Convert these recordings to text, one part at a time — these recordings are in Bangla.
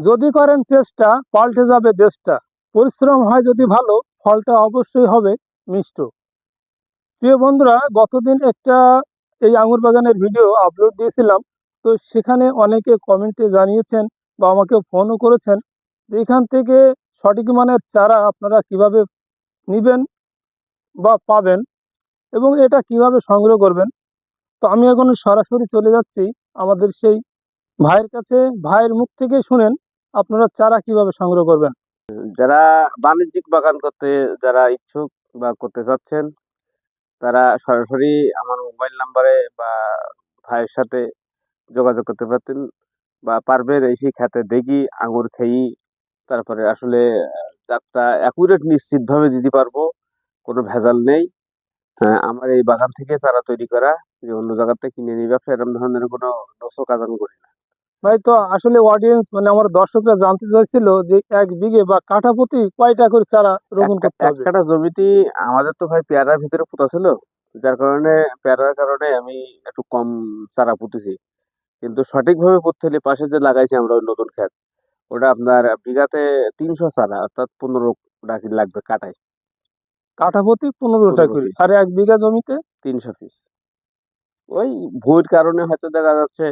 যদি করেন চেষ্টা পাল্টে যাবে দেশটা। পরিশ্রম হয় যদি ভালো, ফলটা অবশ্যই হবে মিষ্ট। প্রিয় বন্ধুরা, গতদিন একটা এই আঙুর বাগানের ভিডিও আপলোড দিয়েছিলাম। তো সেখানে অনেকে কমেন্টে জানিয়েছেন বা আমাকে ফোনও করেছেন যে এখান থেকে সঠিক মানের চারা আপনারা কিভাবে নেবেন বা পাবেন এবং এটা কিভাবে সংগ্রহ করবেন। তো আমি এখন সরাসরি চলে যাচ্ছি আমাদের সেই ভাইয়ের কাছে। ভাইয়ের মুখ থেকে শুনেন আপনারা চারা কিভাবে সংগ্রহ করবেন। যারা বাণিজ্যিক বাগান করতে যারা ইচ্ছুক বা করতে চাচ্ছেন, তারা সরাসরি আমার মোবাইল নাম্বারে বা ভাইয়ের সাথে যোগাযোগ করতে পারতেন বা পারবেন এই সেই খেতে দেখি আঙুর খেয়েই তারপরে আসলে জাতটা অ্যাকুরেট নিশ্চিতভাবে দিতে পারবো, কোনো ভেজাল নেই। আমার এই বাগান থেকে চারা তৈরি করা, যে অন্য জায়গা থেকে কিনে নিয়ে ব্যবসা এরকম ধরনের কোনো দোষও কাজ আমি করি না। ভাই, তো আসলে অডিয়েন্স মানে আমার দর্শকরা জানতে চাইছিল যে 1 বিঘে বা কাঠা প্রতি কয়টা করে চারা রোপণ করতে এক হবে। কাঠা জমিতে আমাদের তো ভাই পেয়ারার ভিতরে পোতা ছিল, যার কারণে পেয়ারার কারণে আমি একটু কম চারা পুঁতেছি। কিন্তু সঠিকভাবে পুঁততে হলে পাশে যে লাগাইছি আমরা ওই নতুন ক্ষেত, ওটা আপনার বিঘাতে 300 চারা, অর্থাৎ 15 কি লাগবে কাটায়। কাঠা প্রতি 15টা 15 করে, পিস, আর 1 বিঘা জমিতে 300 পিস। ওই ভুঁইয়ের কারণে হয়তো দেখা যাচ্ছে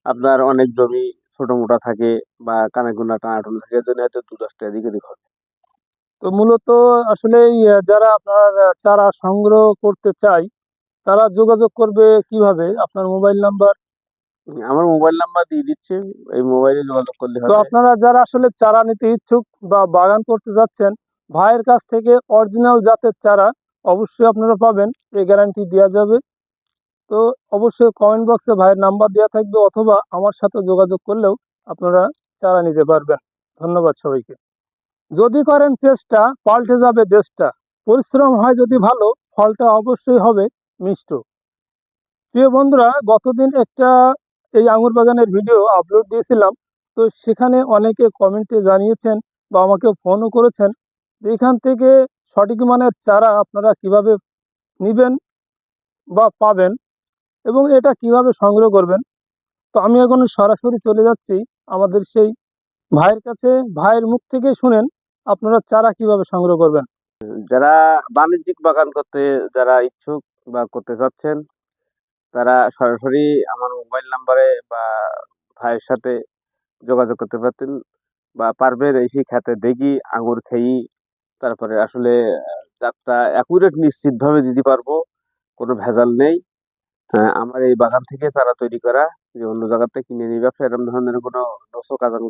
আপনার অনেক জমি ছোট মোটা থাকে বা কানাগুনা টানাটুনি থাকে, এর জন্য হয়তো 2-10টা এদিক ওদিক হবে। তো মূলত আসলে যারা আপনার চারা সংগ্রহ করতে চায় তারা যোগাযোগ করবে কিভাবে? আপনার মোবাইল নাম্বার। আমার মোবাইল নাম্বার দিয়ে দিচ্ছি, এই মোবাইলে যোগাযোগ করলে তো হবে। আপনারা যারা আসলে চারা নিতে ইচ্ছুক বা বাগান করতে যাচ্ছেন, ভাইয়ের কাছ থেকে অরিজিনাল জাতের চারা অবশ্যই আপনারা পাবেন, এই গ্যারান্টি দেওয়া যাবে। তো অবশ্যই কমেন্ট বক্সে ভাইয়ের নাম্বার দেওয়া থাকবে, অথবা আমার সাথে যোগাযোগ করলেও আপনারা চারা নিতে পারবেন। ধন্যবাদ সবাইকে। যদি করেন চেষ্টা পাল্টে যাবে দেশটা। পরিশ্রম হয় যদি ভালো, ফলটা অবশ্যই হবে মিষ্ট। প্রিয় বন্ধুরা, গতদিন একটা এই আঙুর বাগানের ভিডিও আপলোড দিয়েছিলাম। তো সেখানে অনেকে কমেন্টে জানিয়েছেন বা আমাকে ফোনও করেছেন যে এখান থেকে সঠিক মানের চারা আপনারা কিভাবে নেবেন বা পাবেন এবং এটা কিভাবে সংগ্রহ করবেন। তো আমি এখন সরাসরি চলে যাচ্ছি আমাদের সেই ভাইয়ের কাছে। ভাইয়ের মুখ থেকে শুনেন আপনারা চারা কিভাবে সংগ্রহ করবেন। যারা বাণিজ্যিক বাগান করতে যারা ইচ্ছুক বা করতে চাচ্ছেন, তারা সরাসরি আমার মোবাইল নাম্বারে বা ভাইয়ের সাথে যোগাযোগ করতে পারতেন বা পারবেন এই সেই খেতে দেখি আঙুর খেয়েই তারপরে আসলে জাতটা অ্যাকুরেট নিশ্চিতভাবে দিতে পারবো, কোনো ভেজাল নেই। আমার এই বাগান থেকে চারা তৈরি করা, যে অন্য জায়গা থেকে কিনে নিয়ে ব্যবসা এরকম ধরনের কোনো দোষও কাজ আমি